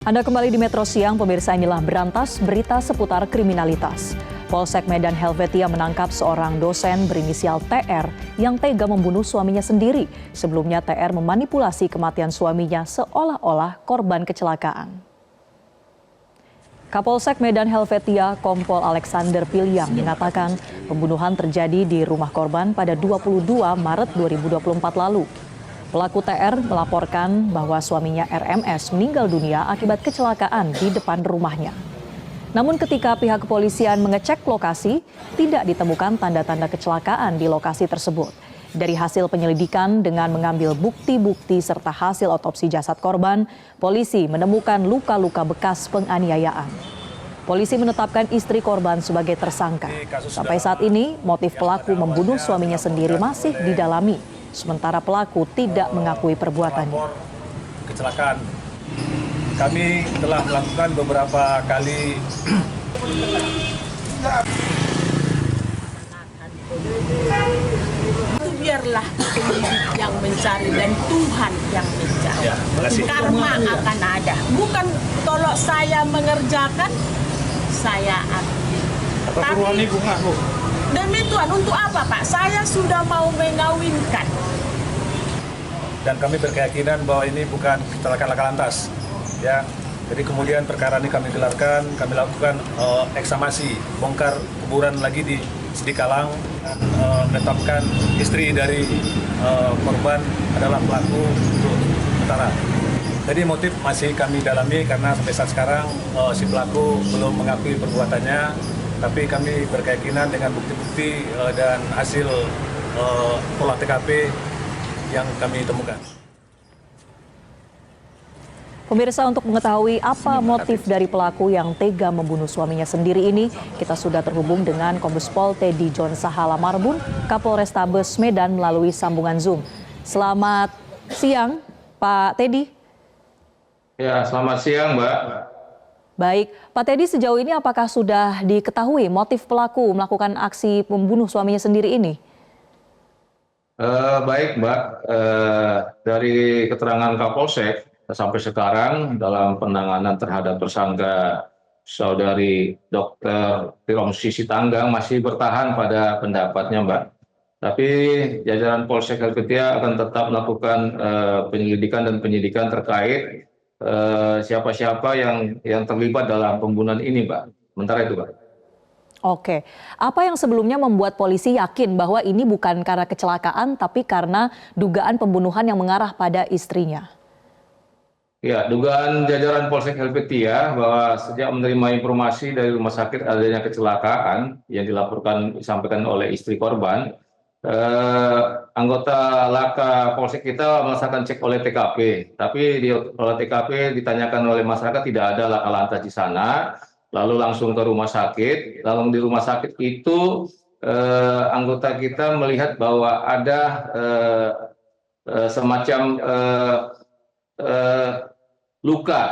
Anda kembali di Metro Siang, pemirsa, inilah berantas berita seputar kriminalitas. Polsek Medan Helvetia menangkap seorang dosen berinisial TR yang tega membunuh suaminya sendiri. Sebelumnya TR memanipulasi kematian suaminya seolah-olah korban kecelakaan. Kapolsek Medan Helvetia Kompol Alexander Piliang mengatakan pembunuhan terjadi di rumah korban pada 22 Maret 2024 lalu. Pelaku TR melaporkan bahwa suaminya RMS meninggal dunia akibat kecelakaan di depan rumahnya. Namun ketika pihak kepolisian mengecek lokasi, tidak ditemukan tanda-tanda kecelakaan di lokasi tersebut. Dari hasil penyelidikan dengan mengambil bukti-bukti serta hasil otopsi jasad korban, polisi menemukan luka-luka bekas penganiayaan. Polisi menetapkan istri korban sebagai tersangka. Sampai saat ini, motif pelaku membunuh suaminya sendiri masih didalami. Sementara pelaku tidak mengakui perbuatannya. Kecelakaan. Kami telah melakukan beberapa kali itu biarlah penyidik yang mencari dan Tuhan yang mencari. Ya, karma akan ada. Bukan kalau saya mengerjakan, saya ambil. Tapi demi Tuhan, untuk apa Pak? Saya sudah mau mengawinkan. Dan kami berkeyakinan bahwa ini bukan kecelakaan laka lantas. Ya, jadi kemudian perkara ini kami gelarkan, kami lakukan ekshumasi, bongkar kuburan lagi di Sidikalang, menetapkan istri dari korban adalah pelaku untuk sementara. Jadi motif masih kami dalami karena sampai saat sekarang si pelaku belum mengakui perbuatannya. Tapi kami berkeyakinan dengan bukti-bukti dan hasil olah TKP yang kami temukan. Pemirsa, untuk mengetahui apa motif dari pelaku yang tega membunuh suaminya sendiri ini, kita sudah terhubung dengan Kombes Pol Teddy John Sahala Marbun, Kapolrestabes Medan melalui sambungan Zoom. Selamat siang, Pak Teddy. Ya, selamat siang, Mbak. Baik, Pak Teddy, sejauh ini apakah sudah diketahui motif pelaku melakukan aksi membunuh suaminya sendiri ini? Baik, Mbak. Dari keterangan Kapolsek sampai sekarang dalam penanganan terhadap tersangka saudari Dr. Tiromsi Sitanggang masih bertahan pada pendapatnya, Mbak. Tapi jajaran Polsek Helvetia akan tetap melakukan penyelidikan dan penyidikan terkait siapa-siapa yang terlibat dalam pembunuhan ini, Mbak. Sementara itu, Mbak. Oke, apa yang sebelumnya membuat polisi yakin bahwa ini bukan karena kecelakaan, tapi karena dugaan pembunuhan yang mengarah pada istrinya? Ya, dugaan jajaran Polsek Helvetia bahwa sejak menerima informasi dari rumah sakit adanya kecelakaan yang disampaikan oleh istri korban, anggota Laka Polsek kita melaksanakan cek oleh TKP, tapi di oleh TKP ditanyakan oleh masyarakat tidak ada laka lantas di sana, lalu langsung ke rumah sakit. Lalu di rumah sakit itu anggota kita melihat bahwa ada semacam luka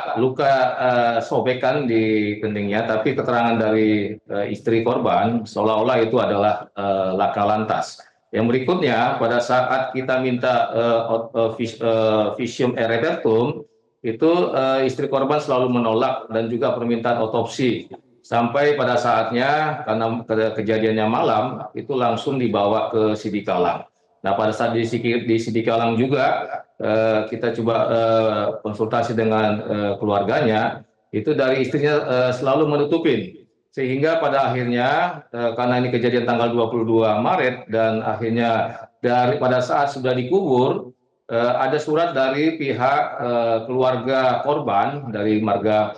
sobekan di keningnya, tapi keterangan dari istri korban seolah-olah itu adalah laka lantas. Yang berikutnya, pada saat kita minta visum et repertum, itu istri korban selalu menolak dan juga permintaan otopsi. Sampai pada saatnya, karena kejadiannya malam, itu langsung dibawa ke Sidikalang. Nah, pada saat di Sidikalang juga, kita coba konsultasi dengan keluarganya, itu dari istrinya selalu menutupin. Sehingga pada akhirnya, karena ini kejadian tanggal 22 Maret, dan akhirnya pada saat sudah dikubur, ada surat dari pihak keluarga korban, dari marga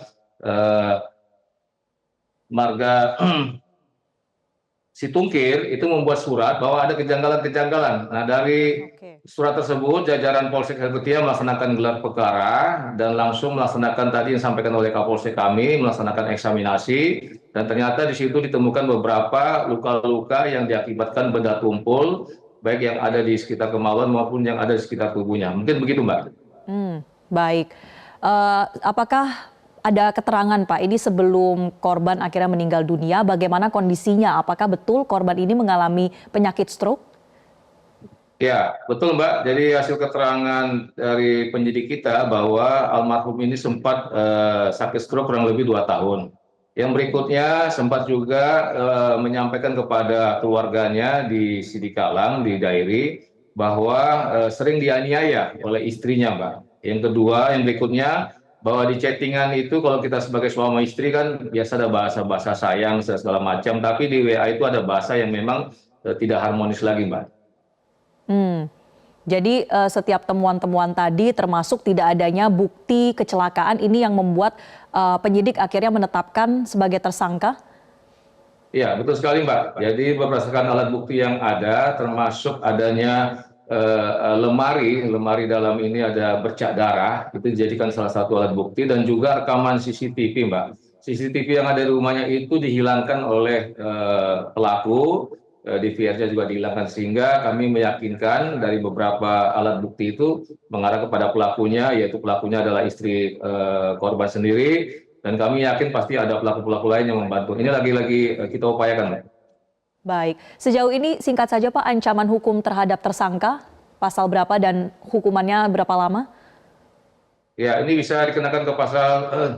Situngkir, itu membuat surat bahwa ada kejanggalan-kejanggalan. Nah, dari surat tersebut, jajaran Polsek Helvetia melaksanakan gelar perkara dan langsung melaksanakan tadi yang disampaikan oleh Kapolsek kami, melaksanakan eksaminasi, dan ternyata di situ ditemukan beberapa luka-luka yang diakibatkan benda tumpul, baik yang ada di sekitar kemaluan maupun yang ada di sekitar tubuhnya. Mungkin begitu, Mbak. Baik, apakah ada keterangan, Pak, ini sebelum korban akhirnya meninggal dunia, bagaimana kondisinya? Apakah betul korban ini mengalami penyakit stroke? Ya, betul Mbak. Jadi hasil keterangan dari penyidik kita bahwa almarhum ini sempat sakit stroke kurang lebih 2 tahun. Yang berikutnya sempat juga menyampaikan kepada keluarganya di Sidikalang, di Dairi, bahwa sering dianiaya oleh istrinya Mbak. Yang kedua, yang berikutnya, bahwa di chattingan itu kalau kita sebagai suami istri kan biasa ada bahasa-bahasa sayang segala macam, tapi di WA itu ada bahasa yang memang tidak harmonis lagi Mbak. Jadi setiap temuan-temuan tadi termasuk tidak adanya bukti kecelakaan ini yang membuat penyidik akhirnya menetapkan sebagai tersangka? Iya, betul sekali Mbak. Jadi berdasarkan alat bukti yang ada, termasuk adanya lemari dalam ini ada bercak darah, itu dijadikan salah satu alat bukti, dan juga rekaman CCTV Mbak. CCTV yang ada di rumahnya itu dihilangkan oleh pelaku, DVR-nya juga dihilangkan, sehingga kami meyakinkan dari beberapa alat bukti itu mengarah kepada pelakunya, yaitu pelakunya adalah istri korban sendiri, dan kami yakin pasti ada pelaku-pelaku lain yang membantu. Ini lagi-lagi kita upayakan, Mbak. Baik, sejauh ini singkat saja Pak, ancaman hukum terhadap tersangka pasal berapa dan hukumannya berapa lama? Ya, ini bisa dikenakan ke pasal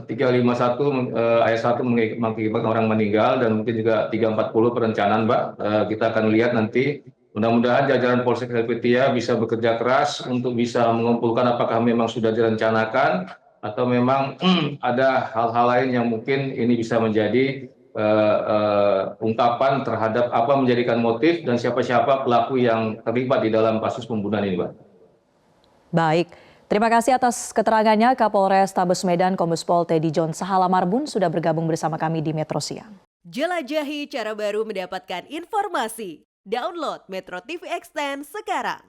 351 ayat 1 mengakibatkan orang meninggal, dan mungkin juga 340 perencanaan, Mbak. Kita akan lihat nanti. Mudah-mudahan jajaran Polsek Helvetia bisa bekerja keras untuk bisa mengumpulkan apakah memang sudah direncanakan atau memang ada hal-hal lain yang mungkin ini bisa menjadi ungkapan terhadap apa menjadikan motif dan siapa-siapa pelaku yang terlibat di dalam kasus pembunuhan ini, Mbak. Baik, terima kasih atas keterangannya Kapolres Tabes Medan Kombes Pol Teddy John Sahala Marbun sudah bergabung bersama kami di Metro Siang. Jelajahi cara baru mendapatkan informasi. Download Metro TV Extend sekarang.